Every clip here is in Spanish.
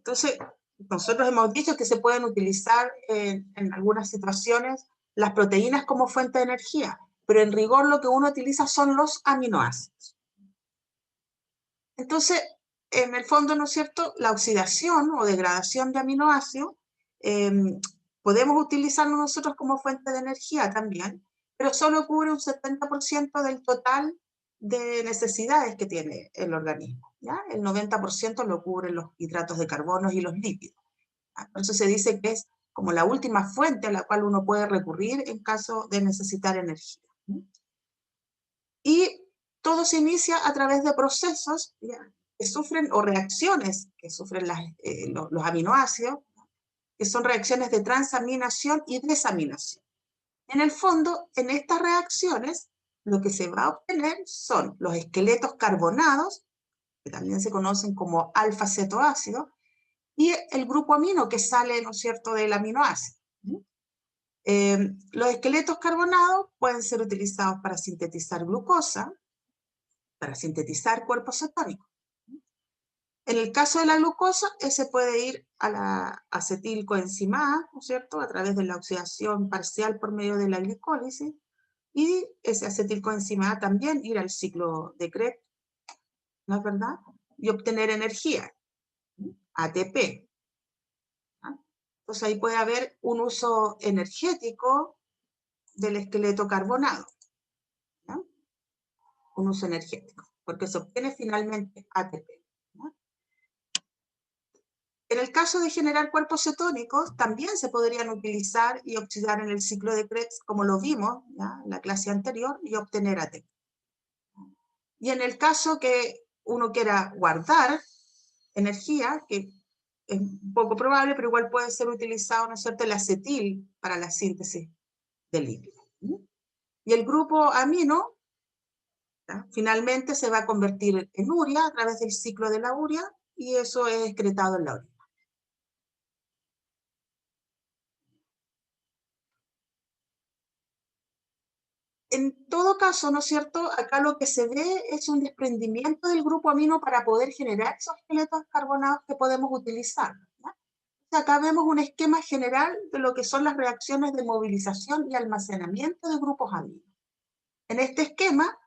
Entonces, nosotros hemos dicho que se pueden utilizar en algunas situaciones las proteínas como fuente de energía, pero en rigor lo que uno utiliza son los aminoácidos. Entonces, en el fondo, ¿no es cierto?, la oxidación o degradación de aminoácidos podemos utilizarlo nosotros como fuente de energía también, pero solo cubre un 70% del total de necesidades que tiene el organismo, ¿ya? El 90% lo cubren los hidratos de carbono y los lípidos. ¿Ya? Por eso se dice que es como la última fuente a la cual uno puede recurrir en caso de necesitar energía. Y todo se inicia a través de procesos, ¿ya?, que sufren, o reacciones que sufren los aminoácidos, que son reacciones de transaminación y desaminación. En el fondo, en estas reacciones, lo que se va a obtener son los esqueletos carbonados, que también se conocen como alfa-cetoácidos, y el grupo amino que sale, ¿no es cierto?, del aminoácido. Los esqueletos carbonados pueden ser utilizados para sintetizar glucosa, para sintetizar cuerpos cetónicos. En el caso de la glucosa, ese puede ir a la acetilcoenzima A, ¿no es cierto?, a través de la oxidación parcial por medio de la glicólisis, y ese acetilcoenzima A también ir al ciclo de Krebs, ¿no es verdad?, y obtener energía, ATP. ¿No? Entonces ahí puede haber un uso energético del esqueleto carbonado, ¿no? Un uso energético, porque se obtiene finalmente ATP. ¿No? En el caso de generar cuerpos cetónicos, también se podrían utilizar y oxidar en el ciclo de Krebs, como lo vimos, ¿ya?, en la clase anterior, y obtener ATP. Y en el caso que uno quiera guardar energía, que es poco probable, pero igual puede ser utilizado, ¿no es cierto?, el acetil para la síntesis del lípido. Y el grupo amino, ¿ya?, finalmente se va a convertir en urea a través del ciclo de la urea, y eso es excretado en la orina. En todo caso, ¿no es cierto?, acá lo que se ve es un desprendimiento del grupo amino para poder generar esos esqueletos carbonados que podemos utilizar. ¿Ya? Acá vemos un esquema general de lo que son las reacciones de movilización y almacenamiento de grupos aminos. En este esquema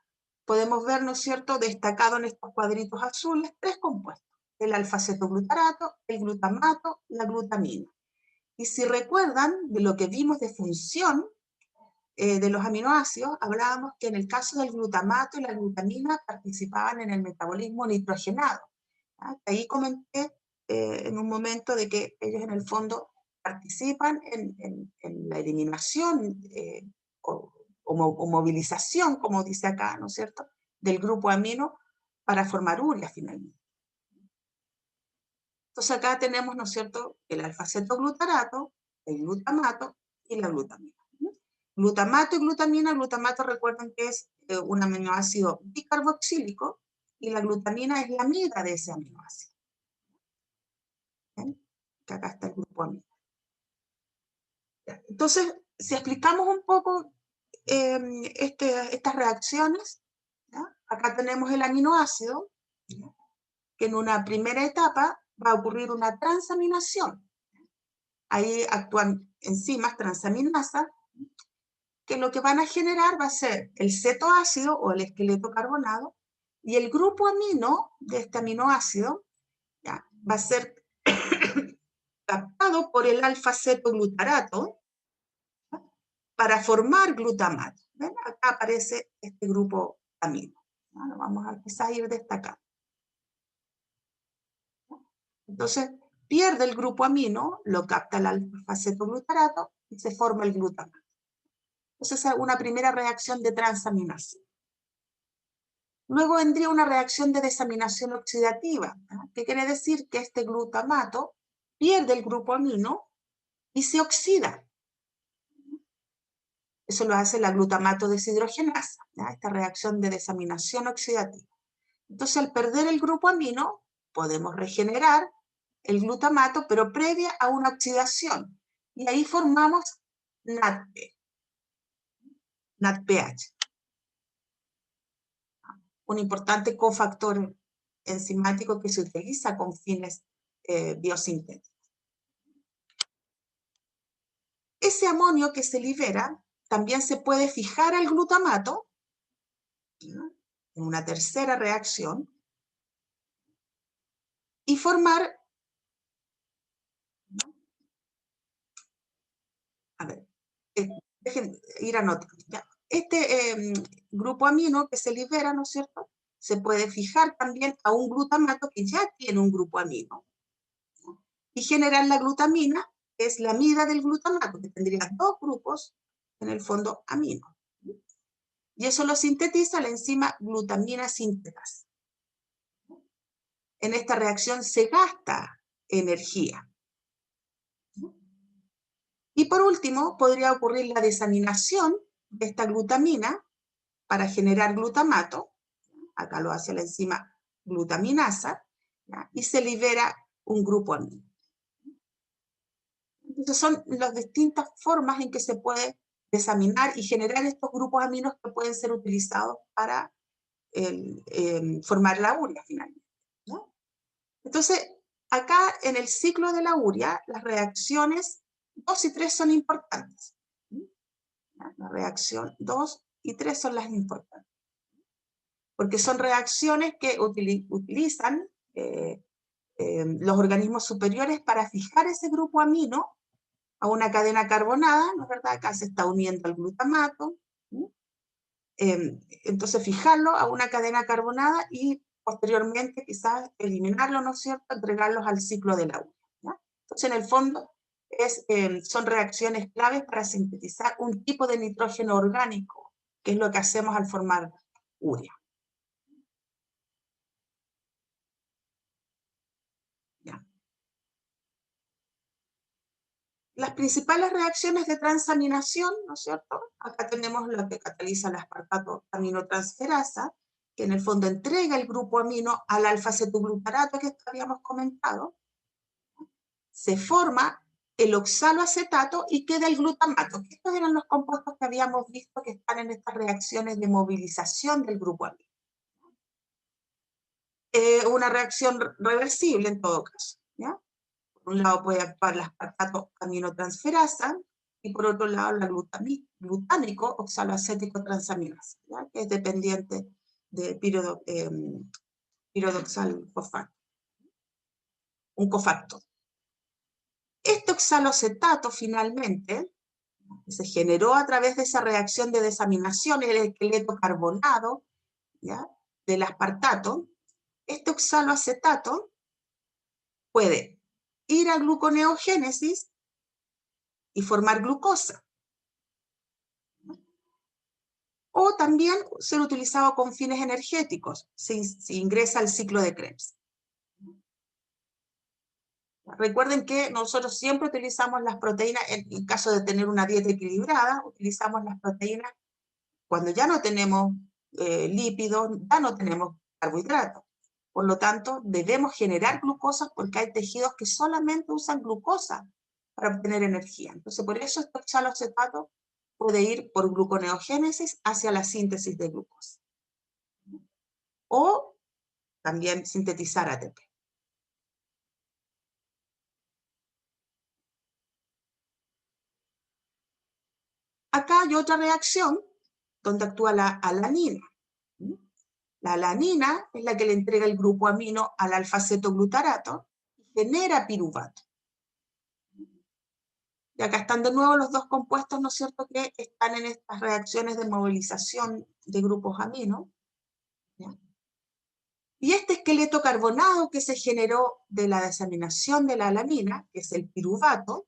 podemos ver, ¿no es cierto?, destacado en estos cuadritos azules, tres compuestos: el alfa-cetoglutarato, el glutamato, la glutamina. Y si recuerdan de lo que vimos de función de los aminoácidos, hablábamos que en el caso del glutamato y la glutamina participaban en el metabolismo nitrogenado. ¿Ya? Ahí comenté en un momento de que ellos en el fondo participan en la eliminación o movilización, como dice acá, ¿no es cierto?, del grupo amino para formar urea finalmente. Entonces acá tenemos, ¿no es cierto?, el alfa-cetoglutarato, el glutamato y la glutamina. Glutamato y glutamina, glutamato recuerden que es un aminoácido bicarboxílico, y la glutamina es la amiga de ese aminoácido. ¿Ven? Que acá está el grupo amino. Entonces, si explicamos un poco estas reacciones, ¿ya?, acá tenemos el aminoácido, ¿ya?, que en una primera etapa va a ocurrir una transaminación. Ahí actúan enzimas transaminasas, que lo que van a generar va a ser el cetoácido o el esqueleto carbonado, y el grupo amino de este aminoácido, ¿ya?, va a ser captado por el alfa-cetoglutarato, ¿ya?, para formar glutamato. ¿Ven? Acá aparece este grupo amino. ¿Ya? Lo vamos a quizás ir destacando. Entonces, pierde el grupo amino, lo capta el alfa-cetoglutarato y se forma el glutamato. Esa es una primera reacción de transaminación. Luego vendría una reacción de desaminación oxidativa, ¿no?, que quiere decir que este glutamato pierde el grupo amino y se oxida. Eso lo hace la glutamato deshidrogenasa, ¿ya?, esta reacción de desaminación oxidativa. Entonces, al perder el grupo amino, podemos regenerar el glutamato, pero previa a una oxidación. Y ahí formamos NADP, NADPH. Un importante cofactor enzimático que se utiliza con fines biosintéticas. Ese amonio que se libera también se puede fijar al glutamato, ¿no?, en una tercera reacción, y formar, ¿no?, a ver, dejen ir anotando, ¿ya? Este grupo amino que se libera, ¿no es cierto?, se puede fijar también a un glutamato que ya tiene un grupo amino, ¿no?, y generar la glutamina, que es la amida del glutamato, que tendría dos grupos, en el fondo, amino. Y eso lo sintetiza la enzima glutamina sintetasa. En esta reacción se gasta energía. Y por último, podría ocurrir la desaminación de esta glutamina para generar glutamato. Acá lo hace la enzima glutaminasa, ¿ya?, y se libera un grupo amino. Entonces son las distintas formas en que se puede desaminar y generar estos grupos aminos que pueden ser utilizados para formar la urea finalmente, ¿no? Entonces, acá en el ciclo de la urea, las reacciones 2 y 3 son importantes. La reacción 2 y 3 son las importantes, porque son reacciones que utilizan los organismos superiores para fijar ese grupo amino a una cadena carbonada, ¿no es verdad? Acá se está uniendo al glutamato. Entonces fijarlo a una cadena carbonada y posteriormente quizás eliminarlo, ¿no es cierto?, entregarlos al ciclo de la urea, ¿ya? Entonces en el fondo son reacciones claves para sintetizar un tipo de nitrógeno orgánico, que es lo que hacemos al formar urea. ¿Ya? Las principales reacciones de transaminación, ¿no es cierto? Acá tenemos lo que cataliza la aspartato aminotransferasa, que en el fondo entrega el grupo amino al alfa-cetoglutarato que habíamos comentado. Se forma el oxaloacetato y queda el glutamato. Estos eran los compuestos que habíamos visto que están en estas reacciones de movilización del grupo amino. Una reacción reversible en todo caso, ¿ya? Por un lado puede actuar la aspartato aminotransferasa y por otro lado la glutánico oxaloacético transaminasa, ¿ya?, que es dependiente de piridoxal fosfato, un cofactor. Este oxaloacetato finalmente se generó a través de esa reacción de desaminación, el esqueleto carbonado, ¿ya?, del aspartato. Este oxaloacetato puede ir a gluconeogénesis y formar glucosa. O también ser utilizado con fines energéticos, si ingresa al ciclo de Krebs. Recuerden que nosotros siempre utilizamos las proteínas, en caso de tener una dieta equilibrada, utilizamos las proteínas cuando ya no tenemos lípidos, ya no tenemos carbohidratos. Por lo tanto, debemos generar glucosa porque hay tejidos que solamente usan glucosa para obtener energía. Entonces, por eso este oxaloacetato puede ir por gluconeogénesis hacia la síntesis de glucosa. O también sintetizar ATP. Acá hay otra reacción donde actúa la alanina. La alanina es la que le entrega el grupo amino al alfa-cetoglutarato y genera piruvato. Y acá están de nuevo los dos compuestos, ¿no es cierto?, que están en estas reacciones de movilización de grupos amino, ¿ya? Y este esqueleto carbonado que se generó de la desaminación de la alanina, que es el piruvato,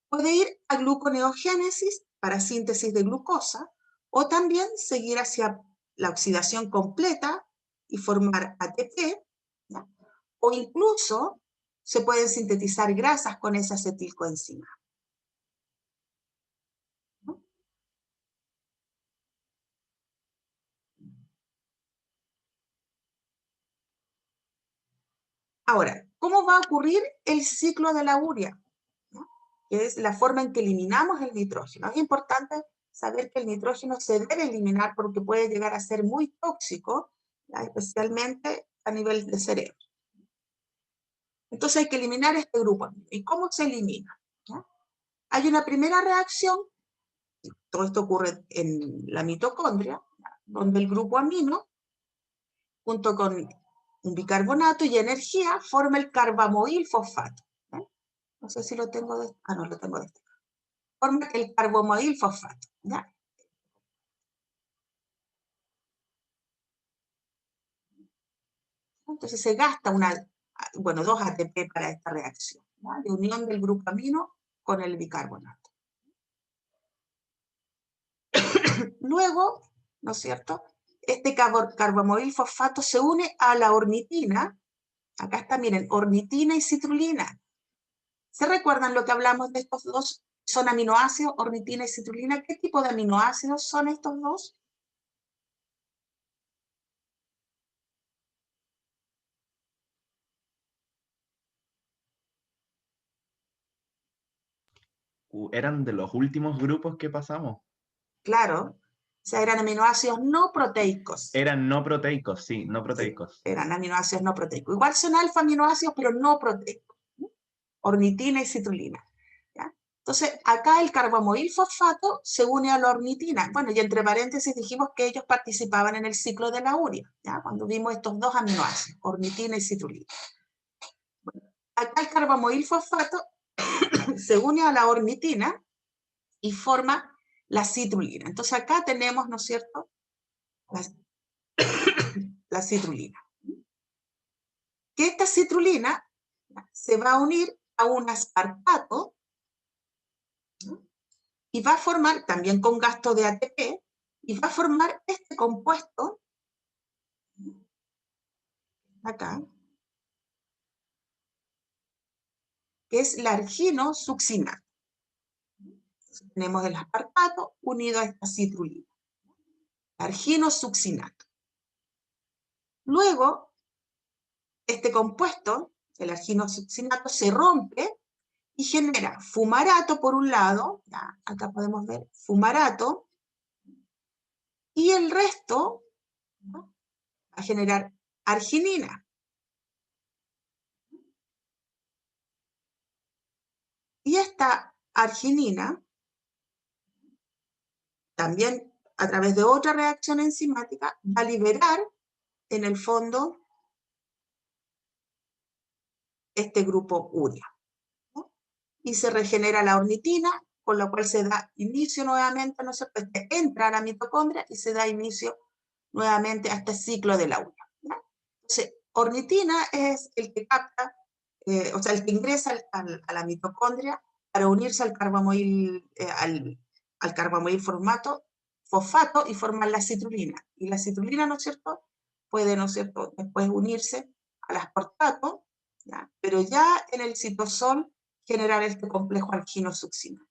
puede ir a gluconeogénesis para síntesis de glucosa, o también seguir hacia la oxidación completa y formar ATP, ¿ya?, o incluso se pueden sintetizar grasas con esa acetilcoenzima, ¿no? Ahora, ¿cómo va a ocurrir el ciclo de la urea?, ¿no?, que es la forma en que eliminamos el nitrógeno. Es importante saber que el nitrógeno se debe eliminar porque puede llegar a ser muy tóxico, ¿ya?, especialmente a nivel de cerebro. Entonces hay que eliminar este grupo amino. ¿Y cómo se elimina? ¿Ya? Hay una primera reacción, todo esto ocurre en la mitocondria, ¿ya? Donde el grupo amino, junto con un bicarbonato y energía, forma el carbamoil fosfato. ¿Ya? No sé si lo tengo de... Ah, no, lo tengo de este. Forma el carbamoil fosfato. ¿Ya? Entonces se gasta dos ATP para esta reacción, ¿ya? De unión del grupo amino con el bicarbonato. Luego, ¿no es cierto? Este carbamoil fosfato se une a la ornitina. Acá está, miren, ornitina y citrulina. ¿Se recuerdan lo que hablamos de estos dos? Son aminoácidos, ornitina y citrulina. ¿Qué tipo de aminoácidos son estos dos? Eran de los últimos grupos que pasamos. Claro, o sea, eran aminoácidos no proteicos. Eran no proteicos, sí, no Sí, proteicos. eran aminoácidos no proteicos. Igual son alfa-aminoácidos, pero no proteicos. Ornitina y citrulina. ¿Ya? Entonces, acá el carbamoil fosfato se une a la ornitina. Bueno, y entre paréntesis dijimos que ellos participaban en el ciclo de la urea, ¿ya? Cuando vimos estos dos aminoácidos, ornitina y citrulina. Bueno, acá el carbamoil fosfato se une a la ornitina y forma la citrulina. Entonces acá tenemos, ¿no es cierto?, la citrulina. Que esta citrulina se va a unir a un aspartato, ¿no?, y va a formar, también con gasto de ATP, y va a formar este compuesto, acá, que es la arginosuccinato. Tenemos el aspartato unido a esta citrulina, arginosuccinato. Luego, este compuesto, el arginosuccinato, se rompe y genera fumarato por un lado, ya, acá podemos ver fumarato, y el resto, ¿no?, va a generar arginina. Y esta arginina, también a través de otra reacción enzimática, va a liberar, en el fondo, este grupo urea, ¿no? Y se regenera la ornitina, con lo cual se da inicio nuevamente, ¿no es cierto?, entra a la mitocondria y se da inicio nuevamente a este ciclo de la urea, ¿ya? Entonces, ornitina es el que capta, o sea, el que ingresa a la mitocondria para unirse al carbamoil, al carbamoil fosfato y formar la citrulina. Y la citrulina, ¿no es cierto?, puede, ¿no es cierto?, después unirse al aspartato, ¿ya?, pero ya en el citosol generar este complejo alginosuccinato.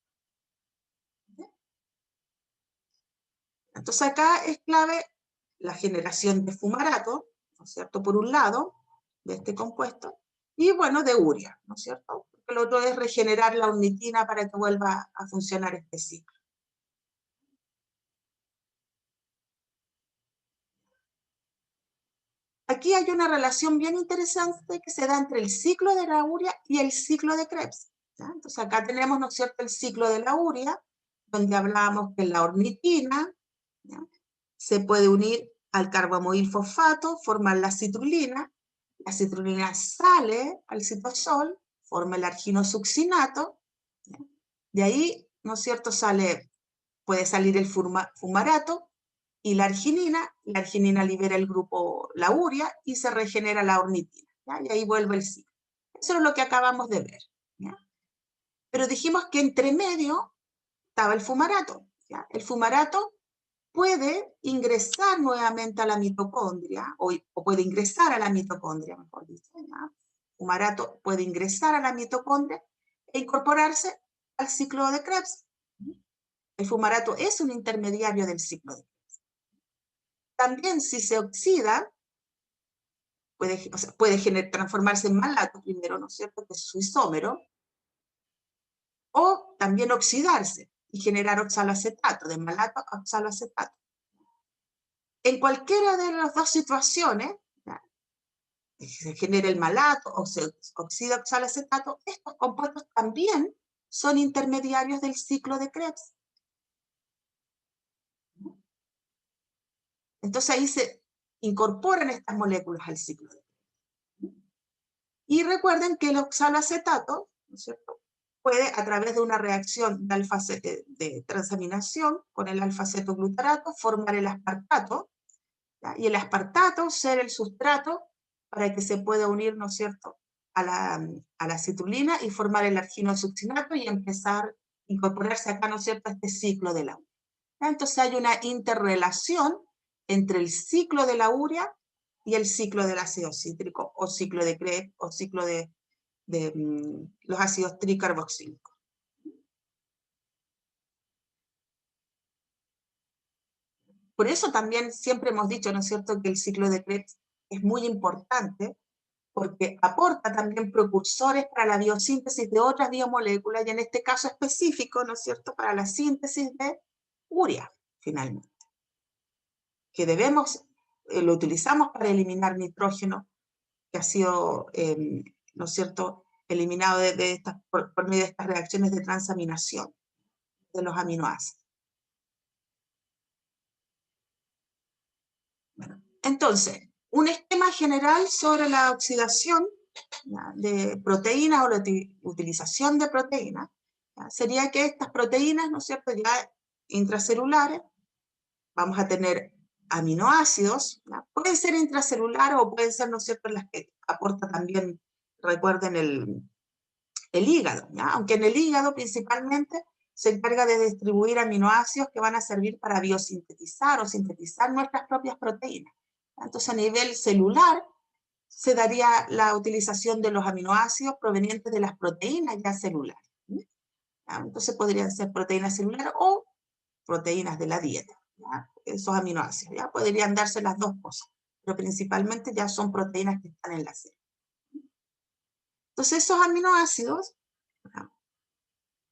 Entonces acá es clave la generación de fumarato, ¿no es cierto?, por un lado, de este compuesto, y bueno, de urea, ¿no es cierto? Porque lo otro es regenerar la ornitina para que vuelva a funcionar este ciclo. Aquí hay una relación bien interesante que se da entre el ciclo de la urea y el ciclo de Krebs, ¿ya? Entonces acá tenemos, ¿no es cierto?, el ciclo de la urea, donde hablábamos que la ornitina, ¿ya?, se puede unir al carbamoil fosfato, formar la citrulina sale al citosol, forma el arginosuccinato, ¿ya?, de ahí, ¿no es cierto?, puede salir el fumarato y la arginina libera el grupo, la urea, y se regenera la ornitina, ¿ya?, y ahí vuelve el ciclo. Eso es lo que acabamos de ver, ¿ya? Pero dijimos que entre medio estaba el fumarato, ¿ya? El fumarato puede ingresar nuevamente a la mitocondria, o puede ingresar a la mitocondria, mejor dicho, ¿ya? Fumarato puede ingresar a la mitocondria e incorporarse al ciclo de Krebs. El fumarato es un intermediario del ciclo de Krebs. También si se oxida, puede transformarse en malato primero, ¿no es cierto?, que es su isómero, o también oxidarse y generar oxaloacetato, de malato a oxaloacetato. En cualquiera de las dos situaciones, ¿ya?, se genera el malato o se oxida oxaloacetato, estos compuestos también son intermediarios del ciclo de Krebs. Entonces ahí se incorporan estas moléculas al ciclo de Krebs. Y recuerden que el oxaloacetato, ¿no es cierto?, puede, a través de una reacción de transaminación con el alfa-cetoglutarato, formar el aspartato, ¿ya? Y el aspartato ser el sustrato para que se pueda unir, ¿no es cierto?, a la citrulina y formar el arginosuccinato y empezar a incorporarse acá, ¿no es cierto?, a este ciclo de la urea. Entonces hay una interrelación entre el ciclo de la urea y el ciclo del ácido cítrico, o ciclo de Krebs, o ciclo de los ácidos tricarboxílicos. Por eso también siempre hemos dicho, ¿no es cierto?, que el ciclo de Krebs es muy importante, porque aporta también precursores para la biosíntesis de otras biomoléculas, y en este caso específico, ¿no es cierto?, para la síntesis de urea, finalmente. Que debemos, lo utilizamos para eliminar nitrógeno, que ha sido, ¿no es cierto?, eliminado por medio de estas reacciones de transaminación de los aminoácidos. Bueno, entonces, un esquema general sobre la oxidación, ¿ya?, de proteínas o la utilización de proteínas, ¿ya?, sería que estas proteínas, ¿no es cierto?, ya intracelulares, vamos a tener aminoácidos, ¿ya?, pueden ser intracelulares o pueden ser, ¿no es cierto?, las que aporta también, recuerden, el hígado, ¿ya?, aunque en el hígado principalmente se encarga de distribuir aminoácidos que van a servir para biosintetizar o sintetizar nuestras propias proteínas. Entonces, a nivel celular, se daría la utilización de los aminoácidos provenientes de las proteínas ya celulares. Entonces, podrían ser proteínas celulares o proteínas de la dieta, ¿ya?, esos aminoácidos. ¿Ya? Podrían darse las dos cosas, pero principalmente ya son proteínas que están en la célula. Entonces, esos aminoácidos, ¿ya?,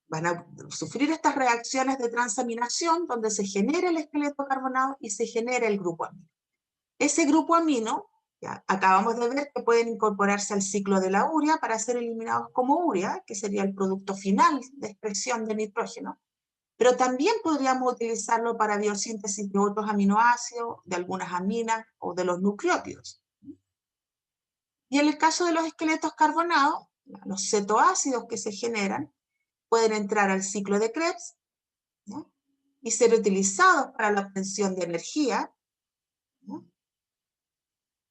van a sufrir estas reacciones de transaminación donde se genera el esqueleto carbonado y se genera el grupo amino. Ese grupo amino, ya acabamos de ver que pueden incorporarse al ciclo de la urea para ser eliminados como urea, que sería el producto final de expresión de nitrógeno, pero también podríamos utilizarlo para biosíntesis de otros aminoácidos, de algunas aminas o de los nucleótidos. Y en el caso de los esqueletos carbonados, los cetoácidos que se generan pueden entrar al ciclo de Krebs, ¿ya?, y ser utilizados para la obtención de energía, ¿ya?,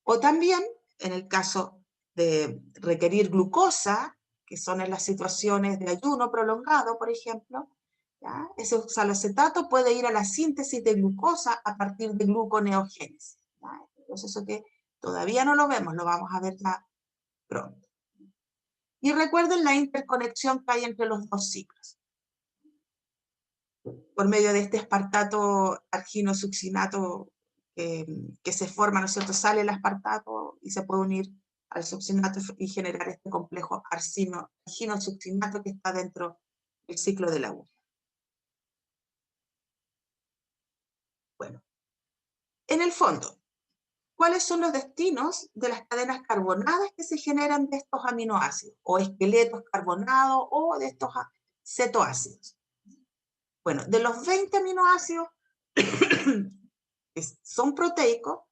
o también, en el caso de requerir glucosa, que son en las situaciones de ayuno prolongado, por ejemplo, ¿ya?, ese oxaloacetato puede ir a la síntesis de glucosa a partir de gluconeogénesis, ¿ya?, un proceso que todavía no lo vemos, lo vamos a ver ya pronto. Y recuerden la interconexión que hay entre los dos ciclos. Por medio de este aspartato arginosuccinato que se forma, ¿no es cierto?, sale el aspartato y se puede unir al succinato y generar este complejo arginosuccinato que está dentro del ciclo de la urea. Bueno, en el fondo, ¿cuáles son los destinos de las cadenas carbonadas que se generan de estos aminoácidos, o esqueletos carbonados, o de estos cetoácidos? Bueno, de los 20 aminoácidos que son proteicos,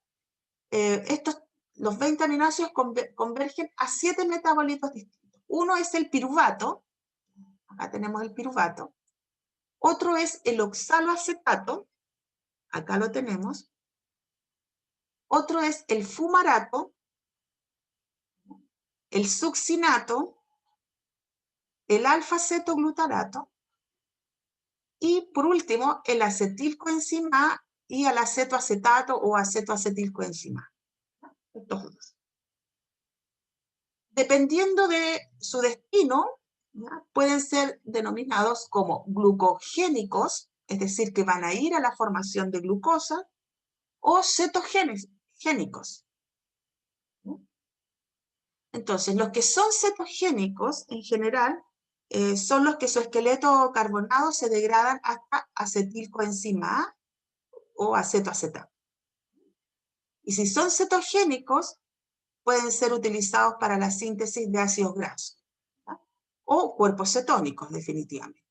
los 20 aminoácidos convergen a 7 metabolitos distintos. Uno es el piruvato, acá tenemos el piruvato. Otro es el oxaloacetato, acá lo tenemos. Otro es el fumarato, el succinato, el alfa-cetoglutarato, y por último, el acetilcoenzima A y el acetoacetato o acetoacetilcoenzima A. Estos dos. Dependiendo de su destino, ¿ya?, pueden ser denominados como glucogénicos, es decir, que van a ir a la formación de glucosa, o cetogénicos. Entonces, los que son cetogénicos, en general, son los que su esqueleto carbonado se degradan hasta acetilcoenzima A o acetoacetato. Y si son cetogénicos, pueden ser utilizados para la síntesis de ácidos grasos, ¿ya? O cuerpos cetónicos, definitivamente.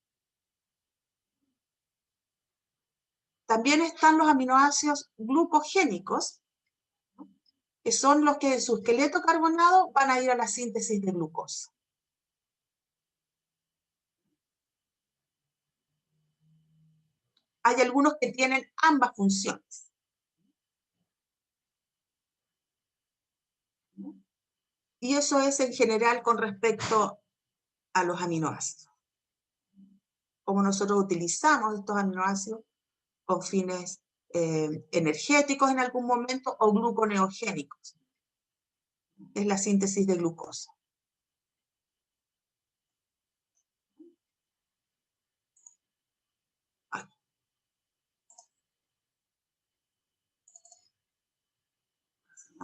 También están los aminoácidos glucogénicos, ¿no? Que son los que en su esqueleto carbonado van a ir a la síntesis de glucosa. Hay algunos que tienen ambas funciones, ¿no? Y eso es en general con respecto a los aminoácidos. Como nosotros utilizamos estos aminoácidos con fines energéticos en algún momento o gluconeogénicos. Es la síntesis de glucosa.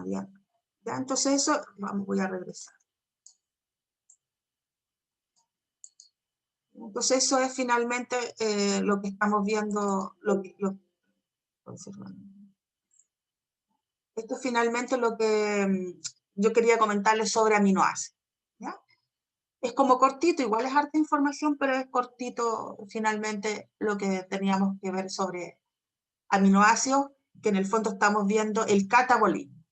Ya, entonces eso, voy a regresar. Entonces eso es finalmente lo que estamos viendo, esto es finalmente lo que yo quería comentarles sobre aminoácidos, ¿ya? Es como cortito, igual es harta información, pero es cortito finalmente lo que teníamos que ver sobre aminoácidos, que en el fondo estamos viendo el catabolismo.